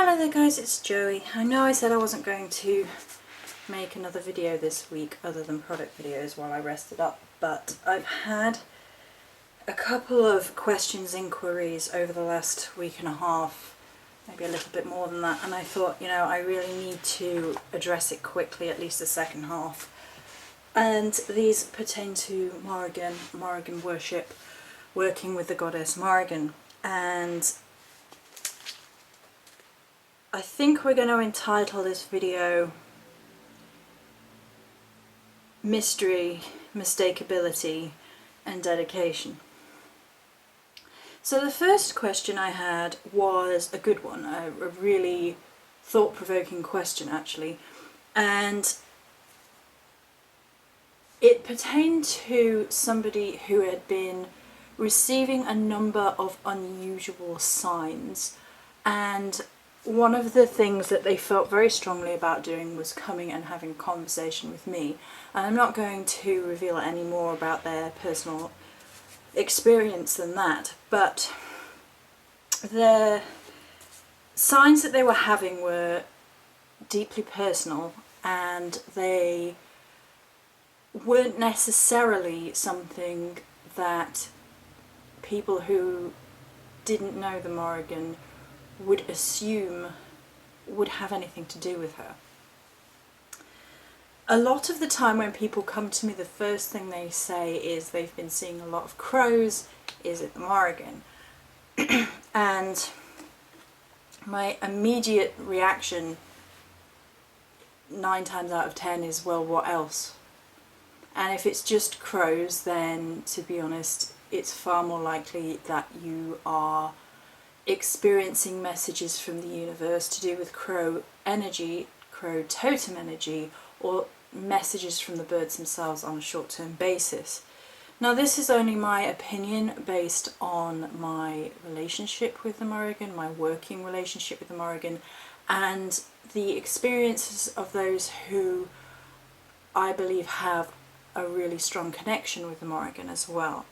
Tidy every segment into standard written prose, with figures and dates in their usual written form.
Hello there guys, it's Joey. I know I said I wasn't going to make another video this week other than product videos while I rested up, but I've had a couple of inquiries over the last week and a half, maybe a little bit more than that, and I thought, you know, I really need to address it quickly, at least the second half. And these pertain to Morrigan worship, working with the goddess Morrigan, and I think we're going to entitle this video Mystery, Mistakability and Dedication. So the first question I had was a good one, a really thought-provoking question actually, and it pertained to somebody who had been receiving a number of unusual signs, and one of the things that they felt very strongly about doing was coming and having a conversation with me. And I'm not going to reveal any more about their personal experience than that, but the signs that they were having were deeply personal, and they weren't necessarily something that people who didn't know the Morrigan would assume would have anything to do with her. A lot of the time when people come to me, the first thing they say is they've been seeing a lot of crows, is it the Morrigan? And my immediate reaction 9 times out of 10 is, well, what else? And if it's just crows, then to be honest, it's far more likely that you are experiencing messages from the universe to do with crow energy, crow totem energy, or messages from the birds themselves on a short-term basis. Now this is only my opinion based on my relationship with the Morrigan, my working relationship with the Morrigan, and the experiences of those who I believe have a really strong connection with the Morrigan as well.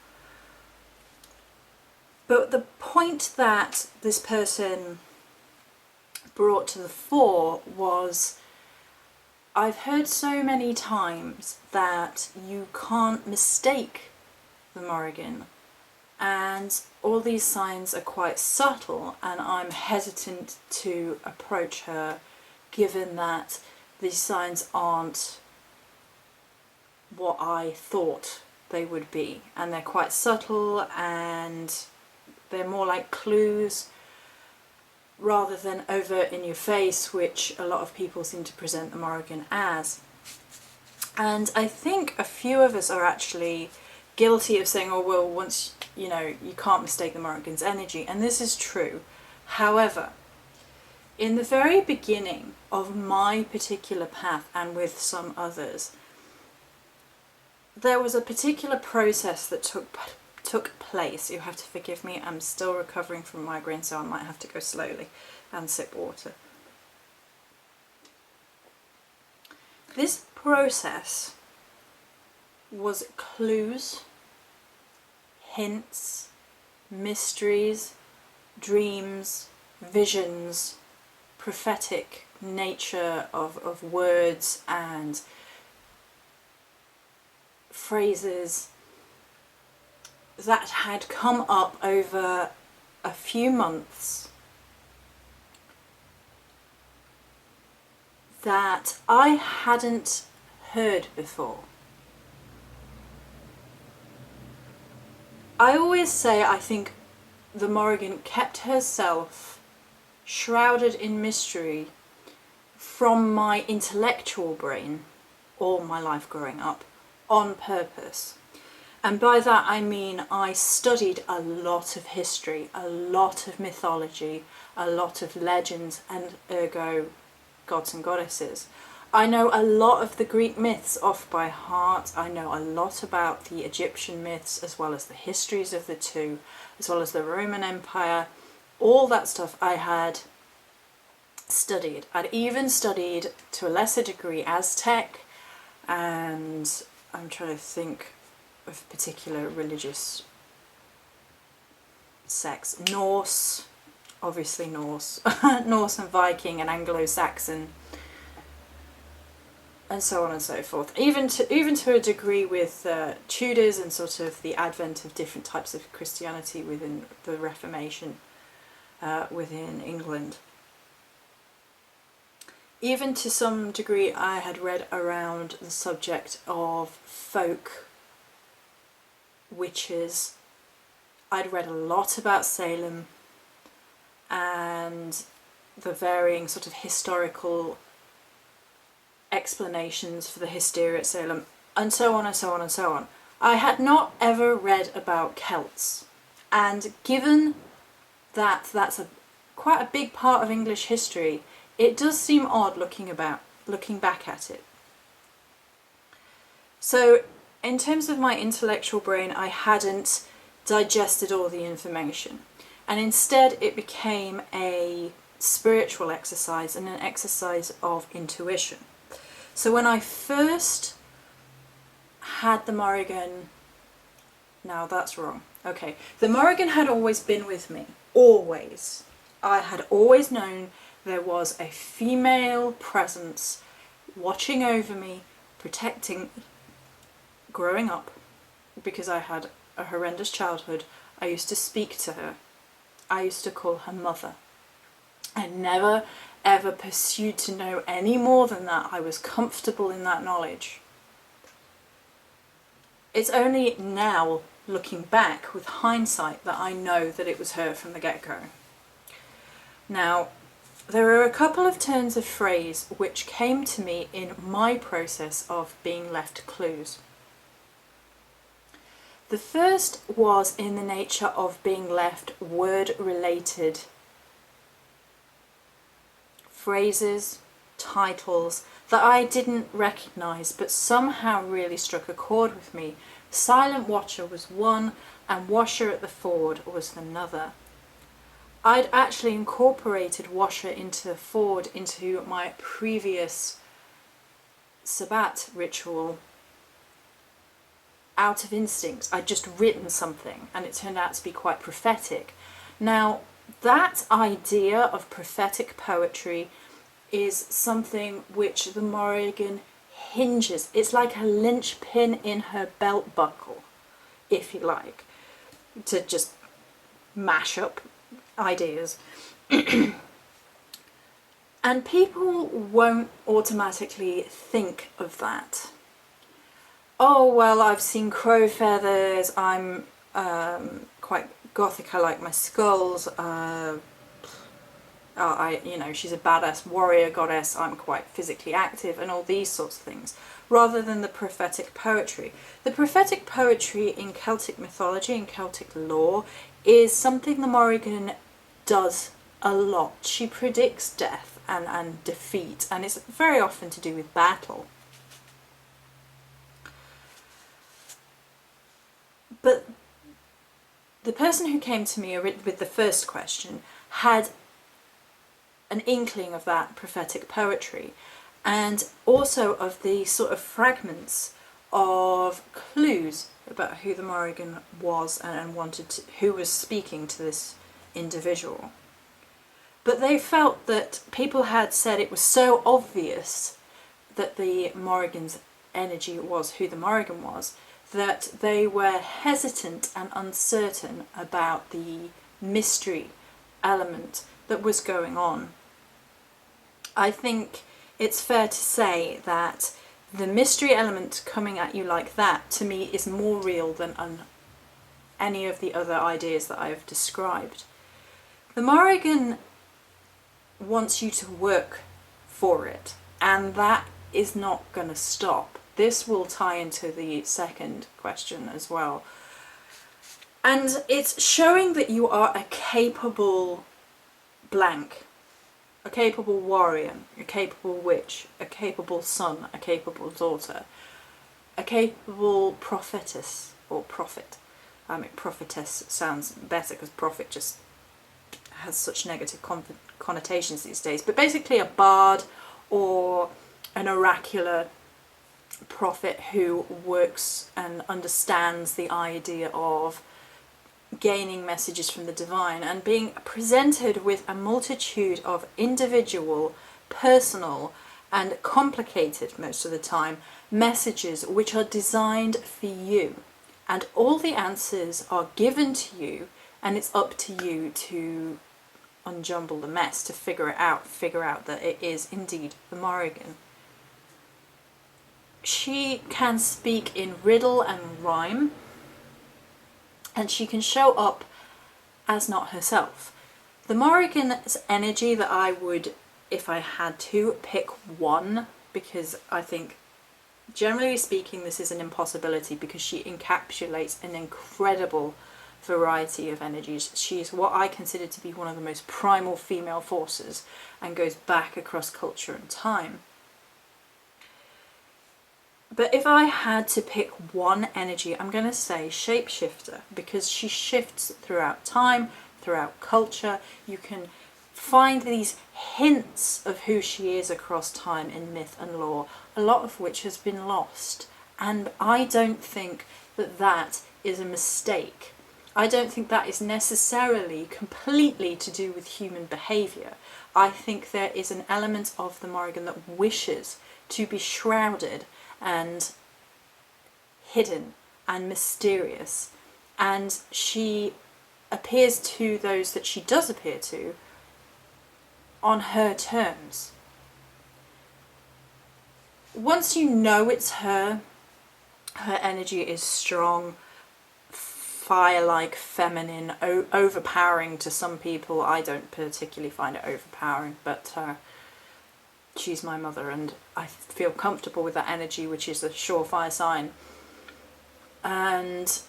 But the point that this person brought to the fore was, I've heard so many times that you can't mistake the Morrigan, and all these signs are quite subtle, and I'm hesitant to approach her given that these signs aren't what I thought they would be, and they're quite subtle, and they're more like clues rather than overt in your face, which a lot of people seem to present the Morrigan as. And I think a few of us are actually guilty of saying, oh well, once you know, you can't mistake the Morrigan's energy, and this is true. However, in the very beginning of my particular path, and with some others, there was a particular process that took place. You have to forgive me, I'm still recovering from migraine, so I might have to go slowly and sip water. This process was clues, hints, mysteries, dreams, visions, prophetic nature of words and phrases that had come up over a few months that I hadn't heard before. I always say I think the Morrigan kept herself shrouded in mystery from my intellectual brain all my life growing up on purpose. And by that I mean I studied a lot of history, a lot of mythology, a lot of legends, and ergo gods and goddesses. I know a lot of the Greek myths off by heart. I know a lot about the Egyptian myths, as well as the histories of the two, as well as the Roman Empire. All that stuff I had studied. I'd even studied, to a lesser degree, Aztec, and I'm trying to think of particular religious sects, Norse, obviously Norse, Norse and Viking and Anglo-Saxon, and so on and so forth. Even to a degree with Tudors and sort of the advent of different types of Christianity within the Reformation within England. Even to some degree I had read around the subject of folk witches. I'd read a lot about Salem and the varying sort of historical explanations for the hysteria at Salem, and so on and so on and so on. I had not ever read about Celts, and given that that's quite a big part of English history, it does seem odd looking back at it. So in terms of my intellectual brain, I hadn't digested all the information, and instead it became a spiritual exercise and an exercise of intuition. So when I first had the Morrigan, now that's wrong, okay, the Morrigan had always been with me, always. I had always known there was a female presence watching over me, protecting, growing up, because I had a horrendous childhood. I used to speak to her. I used to call her mother. I never ever pursued to know any more than that. I was comfortable in that knowledge. It's only now, looking back with hindsight, that I know that it was her from the get-go. Now, there are a couple of turns of phrase which came to me in my process of being left clues. The first was in the nature of being left word-related phrases, titles that I didn't recognise but somehow really struck a chord with me. Silent Watcher was one, and Washer at the Ford was another. I'd actually incorporated Washer into Ford into my previous Sabbat ritual out of instinct. I'd just written something and it turned out to be quite prophetic. Now, that idea of prophetic poetry is something which the Morrigan hinges. It's like a linchpin in her belt buckle, if you like, to just mash up ideas. And people won't automatically think of that. Oh, well, I've seen crow feathers, I'm quite gothic, I like my skulls, she's a badass warrior goddess, I'm quite physically active, and all these sorts of things, rather than the prophetic poetry. The prophetic poetry in Celtic mythology and Celtic lore is something the Morrigan does a lot. She predicts death and defeat, and it's very often to do with battle. But the person who came to me with the first question had an inkling of that prophetic poetry, and also of the sort of fragments of clues about who the Morrigan was and who was speaking to this individual. But they felt that people had said it was so obvious that the Morrigan's energy was who the Morrigan was, that they were hesitant and uncertain about the mystery element that was going on. I think it's fair to say that the mystery element coming at you like that, to me, is more real than any of the other ideas that I've described. The Morrigan wants you to work for it, and that is not going to stop. This will tie into the second question as well. And it's showing that you are a capable blank, a capable warrior, a capable witch, a capable son, a capable daughter, a capable prophetess or prophet. I mean, prophetess sounds better because prophet just has such negative connotations these days. But basically a bard or an oracular prophet who works and understands the idea of gaining messages from the divine and being presented with a multitude of individual, personal, and complicated, most of the time, messages which are designed for you. And all the answers are given to you, and it's up to you to unjumble the mess, to figure out that it is indeed the Morrigan. She can speak in riddle and rhyme, and she can show up as not herself. The Morrigan's energy that I would, if I had to, pick one, because I think, generally speaking, this is an impossibility because she encapsulates an incredible variety of energies. She is what I consider to be one of the most primal female forces and goes back across culture and time. But if I had to pick one energy, I'm going to say shapeshifter, because she shifts throughout time, throughout culture. You can find these hints of who she is across time in myth and lore, a lot of which has been lost. And I don't think that that is a mistake. I don't think that is necessarily completely to do with human behaviour. I think there is an element of the Morrigan that wishes to be shrouded and hidden and mysterious, and she appears to those that she does appear to on her terms. Once you know it's her energy is strong, fire-like, feminine, overpowering to some people. I don't particularly find it overpowering, but she's my mother and I feel comfortable with that energy, which is a surefire sign. And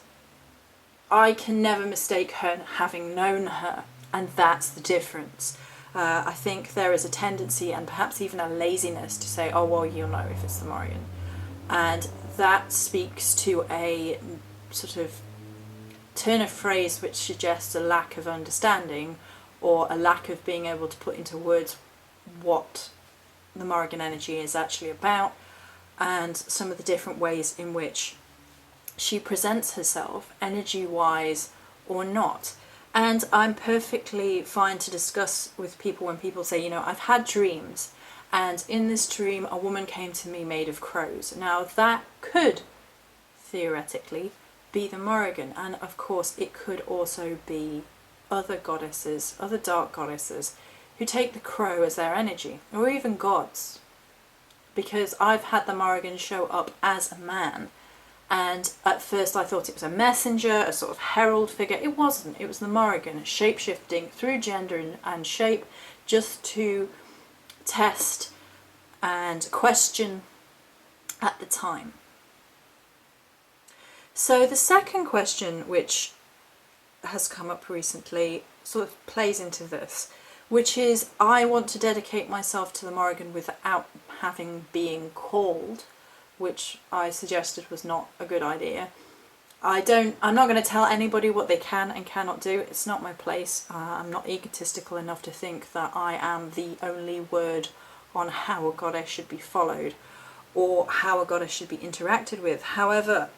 I can never mistake her having known her, and that's the difference. I think there is a tendency, and perhaps even a laziness, to say, oh well, you'll know if it's the Morrigan. And that speaks to a sort of turn of phrase which suggests a lack of understanding, or a lack of being able to put into words what the Morrigan energy is actually about, and some of the different ways in which she presents herself, energy-wise or not. And I'm perfectly fine to discuss with people when people say, you know, I've had dreams, and in this dream a woman came to me made of crows. Now that could, theoretically, be the Morrigan, and of course it could also be other goddesses, other dark goddesses, who take the crow as their energy, or even gods. Because I've had the Morrigan show up as a man, and at first I thought it was a messenger, a sort of herald figure. It wasn't. It was the Morrigan shape-shifting through gender and shape, just to test and question at the time. So the second question, which has come up recently, sort of plays into this, which is, I want to dedicate myself to the Morrigan without having been called, which I suggested was not a good idea. I'm not going to tell anybody what they can and cannot do. It's not my place. I'm not egotistical enough to think that I am the only word on how a goddess should be followed or how a goddess should be interacted with. However,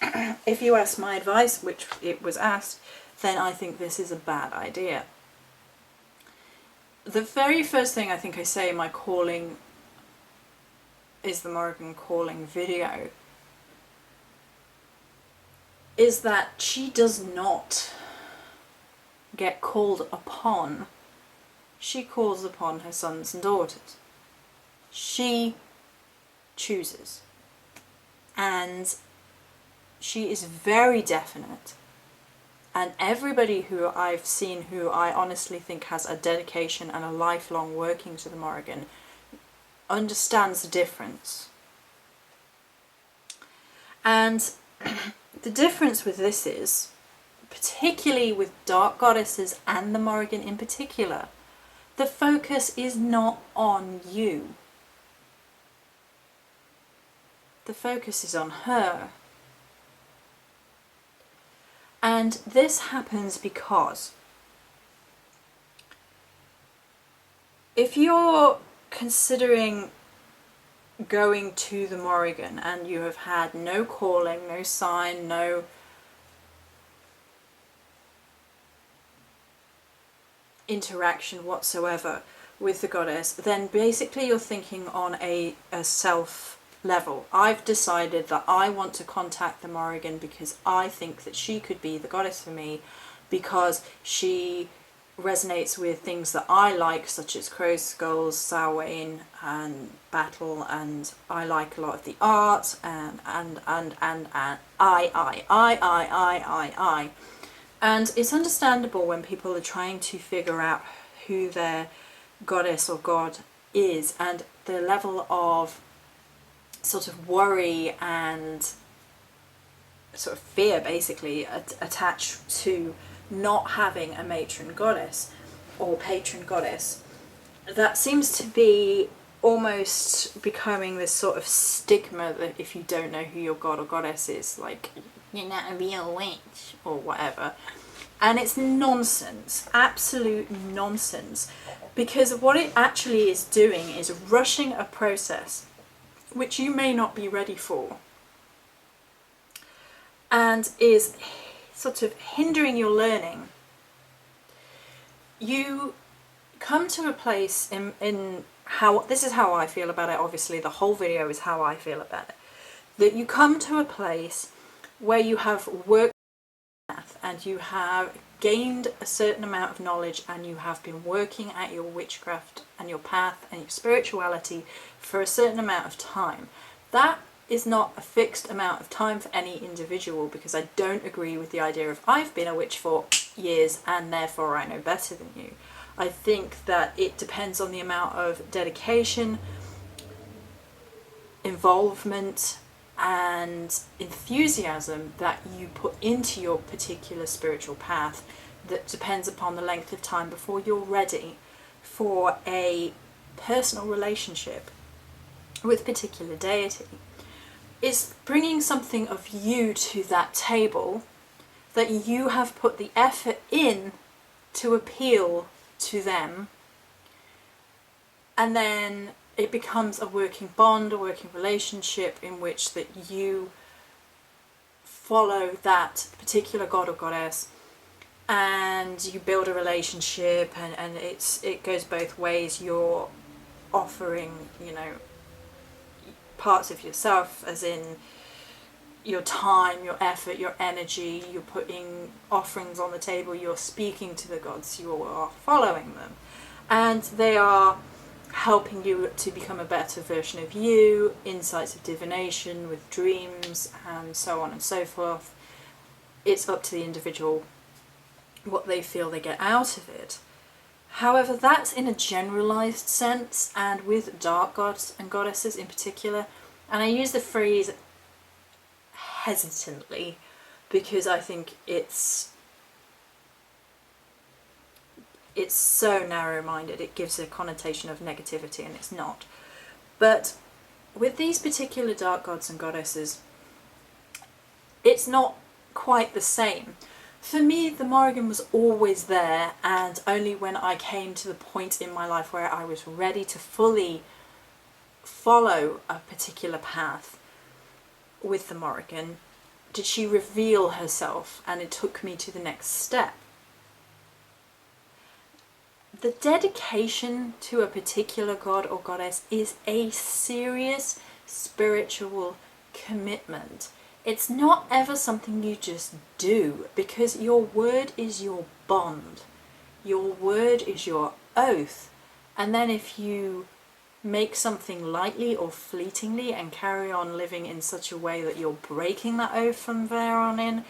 if you ask my advice, which it was asked, then I think this is a bad idea. The very first thing I think I say in my calling is the Morrigan calling video is that she does not get called upon. She calls upon her sons and daughters. She chooses. And she is very definite. And everybody who I've seen who I honestly think has a dedication and a lifelong working to the Morrigan understands the difference. And the difference with this is, particularly with dark goddesses and the Morrigan in particular, the focus is not on you. The focus is on her. And this happens because if you're considering going to the Morrigan and you have had no calling, no sign, no interaction whatsoever with the goddess, then basically you're thinking on a self level. I've decided that I want to contact the Morrigan because I think that she could be the goddess for me, because she resonates with things that I like, such as crow's skulls, Samhain, and battle, and I like a lot of the art, and I. And it's understandable when people are trying to figure out who their goddess or god is, and the level of sort of worry and sort of fear basically attached to not having a matron goddess or patron goddess. That seems to be almost becoming this sort of stigma that if you don't know who your god or goddess is, like, you're not a real witch or whatever. And it's nonsense, absolute nonsense, because what it actually is doing is rushing a process which you may not be ready for, and is sort of hindering your learning. You come to a place in how, this is how I feel about it, obviously the whole video is how I feel about it, that you come to a place where you have worked math and you have gained a certain amount of knowledge, and you have been working at your witchcraft and your path and your spirituality for a certain amount of time. That is not a fixed amount of time for any individual, because I don't agree with the idea of I've been a witch for years and therefore I know better than you. I think that it depends on the amount of dedication, involvement and enthusiasm that you put into your particular spiritual path. That depends upon the length of time before you're ready for a personal relationship with particular deity. Is bringing something of you to that table that you have put the effort in to appeal to them, and then it becomes a working bond, a working relationship in which that you follow that particular god or goddess, and you build a relationship, and it goes both ways. You're offering, you know, parts of yourself, as in your time, your effort, your energy, you're putting offerings on the table, you're speaking to the gods, you are following them, and they are helping you to become a better version of you, insights of divination with dreams and so on and so forth. It's up to the individual what they feel they get out of it. However, that's in a generalized sense, and with dark gods and goddesses in particular, and I use the phrase hesitantly because I think it's so narrow-minded, it gives a connotation of negativity, and it's not. But with these particular dark gods and goddesses, it's not quite the same. For me, the Morrigan was always there, and only when I came to the point in my life where I was ready to fully follow a particular path with the Morrigan did she reveal herself, and it took me to the next step. The dedication to a particular god or goddess is a serious spiritual commitment. It's not ever something you just do, because your word is your bond. Your word is your oath. And then if you make something lightly or fleetingly and carry on living in such a way that you're breaking that oath from there on in,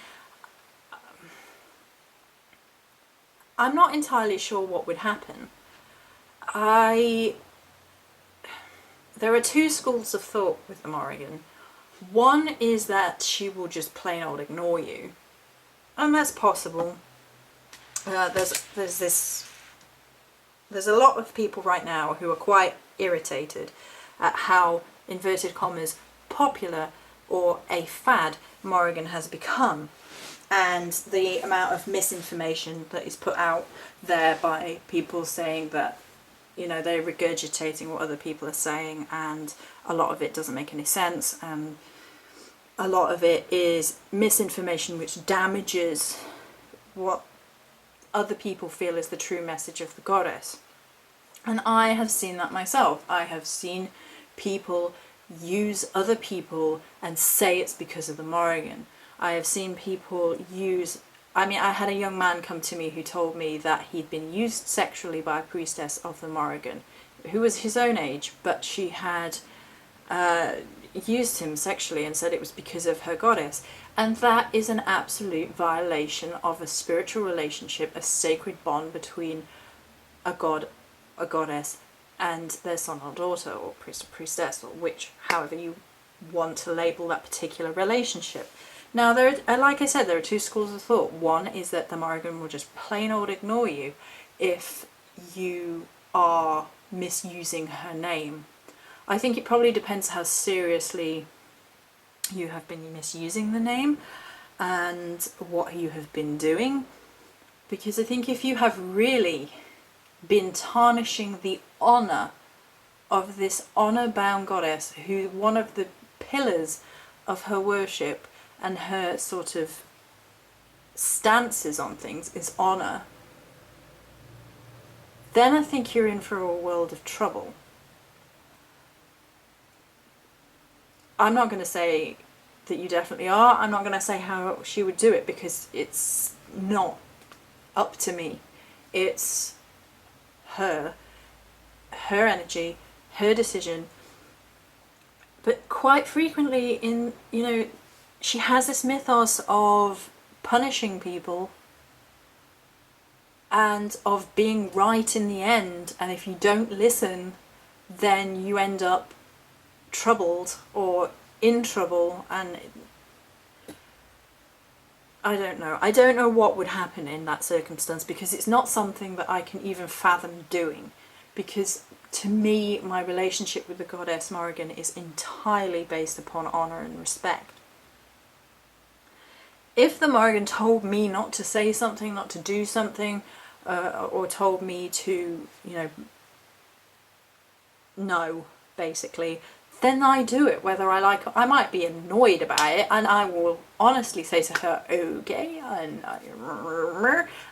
I'm not entirely sure what would happen. There are two schools of thought with the Morrigan. One is that she will just plain old ignore you, and that's possible. There's a lot of people right now who are quite irritated at how, inverted commas, popular or a fad Morrigan has become, and the amount of misinformation that is put out there by people saying that, you know, they're regurgitating what other people are saying, and a lot of it doesn't make any sense, and a lot of it is misinformation which damages what other people feel is the true message of the goddess. And I have seen that myself. I have seen people use other people and say it's because of the Morrigan. I have seen people use... I mean, I had a young man come to me who told me that he'd been used sexually by a priestess of the Morrigan, who was his own age, but she had used him sexually and said it was because of her goddess. And that is an absolute violation of a spiritual relationship, a sacred bond between a god, a goddess, and their son or daughter, or priest or priestess, or however you want to label that particular relationship. Now, like I said, there are two schools of thought. One is that the Morrigan will just plain old ignore you if you are misusing her name. I think it probably depends how seriously you have been misusing the name and what you have been doing. Because I think if you have really been tarnishing the honour of this honour-bound goddess, who one of the pillars of her worship and her sort of stances on things is honour, then I think you're in for a world of trouble. I'm not going to say that you definitely are. I'm not going to say how she would do it, because it's not up to me. It's her energy, her decision. But quite frequently she has this mythos of punishing people and of being right in the end, and if you don't listen, then you end up troubled or in trouble. And I don't know what would happen in that circumstance, because it's not something that I can even fathom doing, because to me my relationship with the goddess Morrigan is entirely based upon honour and respect. If the Morrigan told me not to say something, not to do something, or told me to, no, basically, then I do it, whether I like it. I might be annoyed about it, and I will honestly say to her, okay,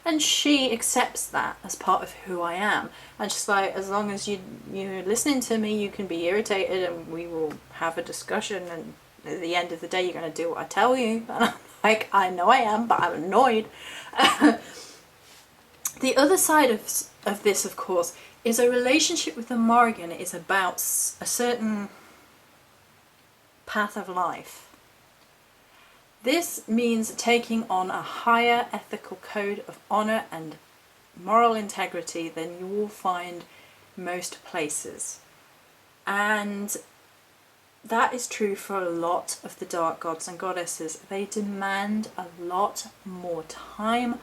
and she accepts that as part of who I am. And she's like, as long as you're listening to me, you can be irritated and we will have a discussion, and at the end of the day you're going to do what I tell you. And I'm like, I know I am, but I'm annoyed. The other side of this, of course, is a relationship with the Morrigan is about a certain path of life. This means taking on a higher ethical code of honour and moral integrity than you will find most places. And that is true for a lot of the dark gods and goddesses. They demand a lot more time,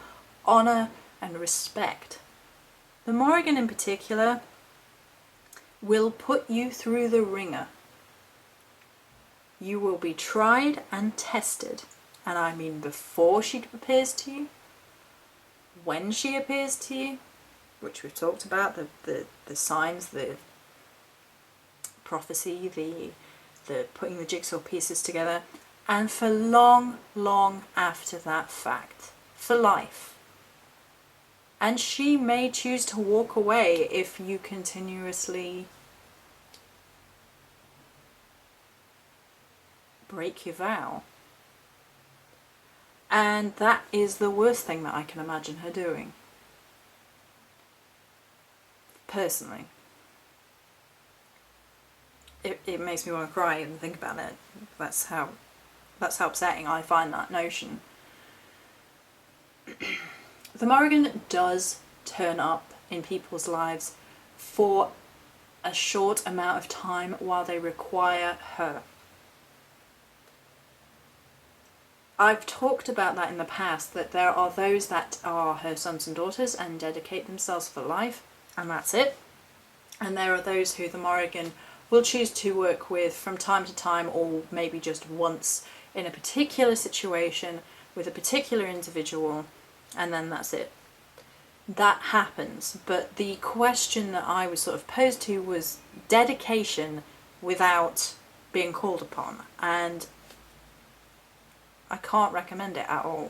honour and respect. The Morrigan in particular will put you through the ringer. You will be tried and tested, and I mean before she appears to you, when she appears to you, which we've talked about, the signs, the prophecy, the putting the jigsaw pieces together, and for long, long after that fact, for life. And she may choose to walk away if you continuously break your vow. And that is the worst thing that I can imagine her doing. Personally. It makes me want to cry and think about it. That's how upsetting I find that notion. The Morrigan does turn up in people's lives for a short amount of time while they require her. I've talked about that in the past, that there are those that are her sons and daughters and dedicate themselves for life, and that's it. And there are those who the Morrigan will choose to work with from time to time, or maybe just once in a particular situation with a particular individual, and then that's it. That happens, but the question that I was sort of posed to was dedication without being called upon, and I can't recommend it at all.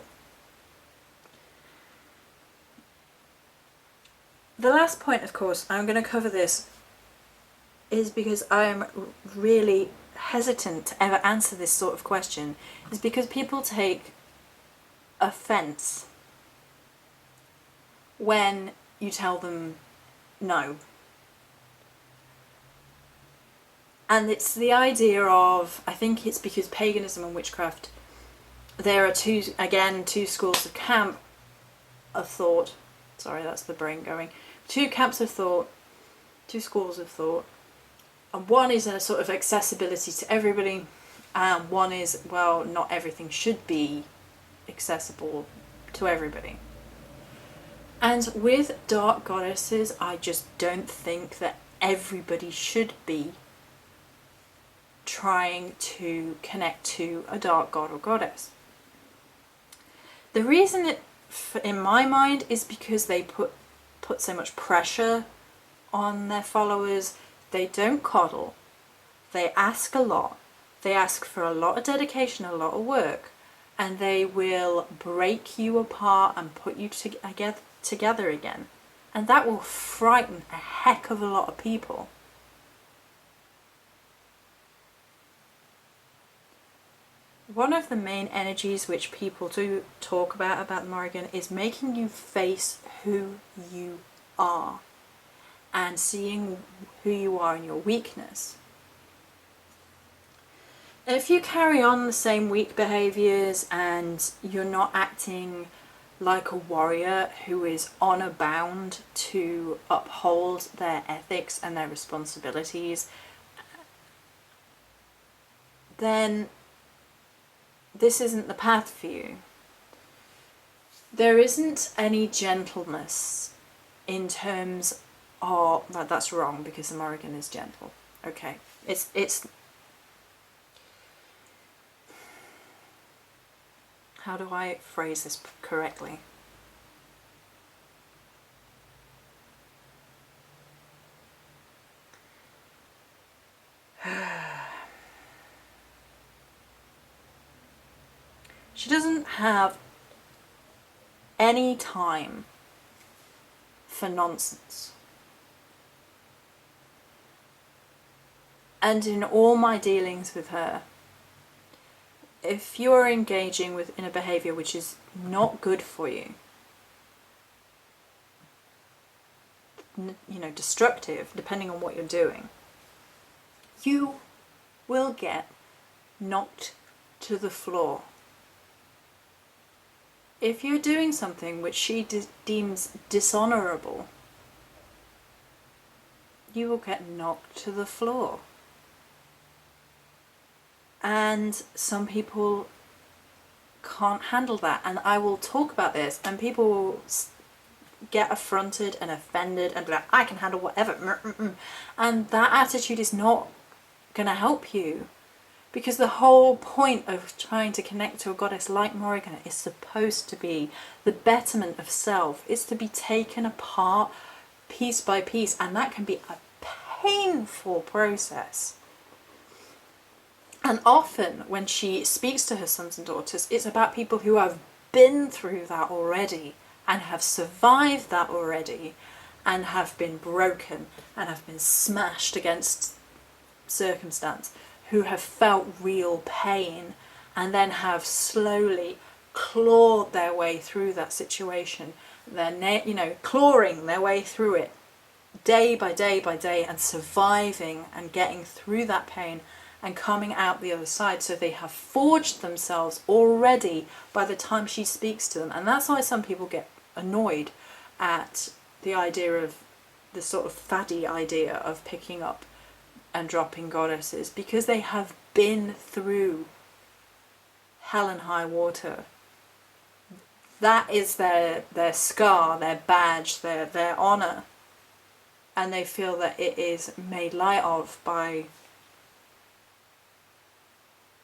The last point, of course, I'm going to cover this, is because I am really hesitant to ever answer this sort of question, is because people take offence when you tell them no. And it's the idea of, I think it's because paganism and witchcraft, there are two schools of camp of thought. Sorry, that's the brain going. Two camps of thought, two schools of thought. And one is a sort of accessibility to everybody, and one is, well, not everything should be accessible to everybody. And with dark goddesses, I just don't think that everybody should be trying to connect to a dark god or goddess. The reason it, in my mind, is because they put so much pressure on their followers. They don't coddle. They ask a lot. They ask for a lot of dedication, a lot of work, and they will break you apart and put you together again. And that will frighten a heck of a lot of people. One of the main energies which people do talk about Morrigan is making you face who you are and seeing who you are in your weakness. If you carry on the same weak behaviours and you're not acting like a warrior who is honour bound to uphold their ethics and their responsibilities, then this isn't the path for you. There isn't any gentleness in terms of, that's wrong because the Morrigan is gentle. Okay, it's how do I phrase this correctly? She doesn't have any time for nonsense. And in all my dealings with her, if you're engaging in a behaviour which is not good for you, destructive, depending on what you're doing, you will get knocked to the floor. If you're doing something which she deems dishonourable, you will get knocked to the floor. And some people can't handle that. And I will talk about this, and people will get affronted and offended and be like, I can handle whatever. And that attitude is not going to help you. Because the whole point of trying to connect to a goddess like Morrigan is supposed to be the betterment of self. It's to be taken apart piece by piece, and that can be a painful process. And often when she speaks to her sons and daughters, it's about people who have been through that already and have survived that already and have been broken and have been smashed against circumstance, who have felt real pain and then have slowly clawed their way through that situation. They're, clawing their way through it day by day by day and surviving and getting through that pain and coming out the other side. So they have forged themselves already by the time she speaks to them. And that's why some people get annoyed at the idea of the sort of faddy idea of picking up and dropping goddesses, because they have been through hell and high water. That is their scar, their badge, their honour. And they feel that it is made light of by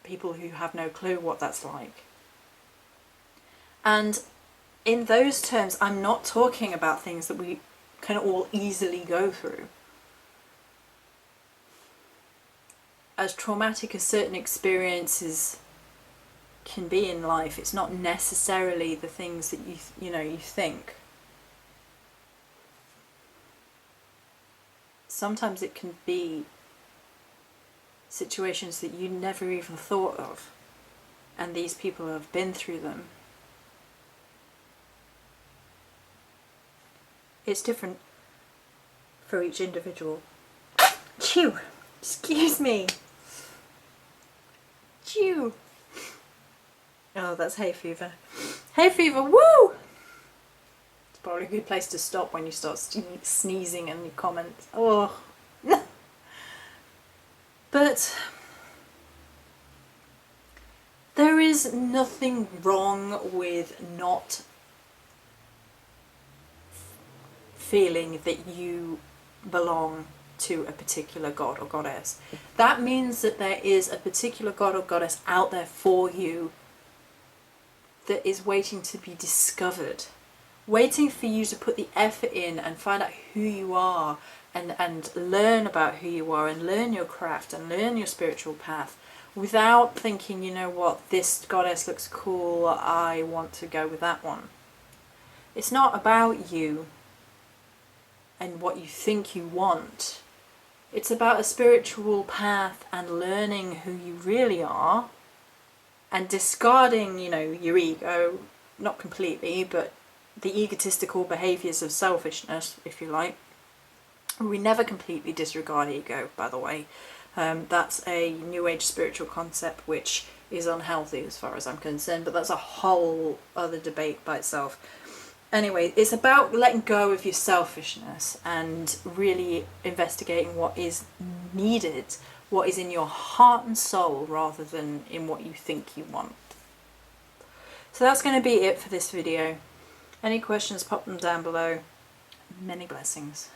people who have no clue what that's like. And in those terms, I'm not talking about things that we can all easily go through. As traumatic as certain experiences can be in life, it's not necessarily the things that you think. sometimes it can be situations that you never even thought of, and these people have been through them. It's different for each individual. Chew! Excuse me! Chew! Oh, that's hay fever. Hay fever, woo! It's probably a good place to stop when you start sneezing in your comments. Oh. But there is nothing wrong with not feeling that you belong to a particular god or goddess. That means that there is a particular god or goddess out there for you that is waiting to be discovered, waiting for you to put the effort in and find out who you are, and learn about who you are, and learn your craft and learn your spiritual path, without thinking, you know what, this goddess looks cool, I want to go with that one. It's not about you and what you think you want. It's about a spiritual path and learning who you really are, and discarding, you know, your ego, not completely, but the egotistical behaviours of selfishness, if you like. We never completely disregard ego, by the way. That's a New Age spiritual concept which is unhealthy as far as I'm concerned, but that's a whole other debate by itself. Anyway, it's about letting go of your selfishness and really investigating what is needed, what is in your heart and soul, rather than in what you think you want. So that's going to be it for this video. Any questions, pop them down below. Many blessings.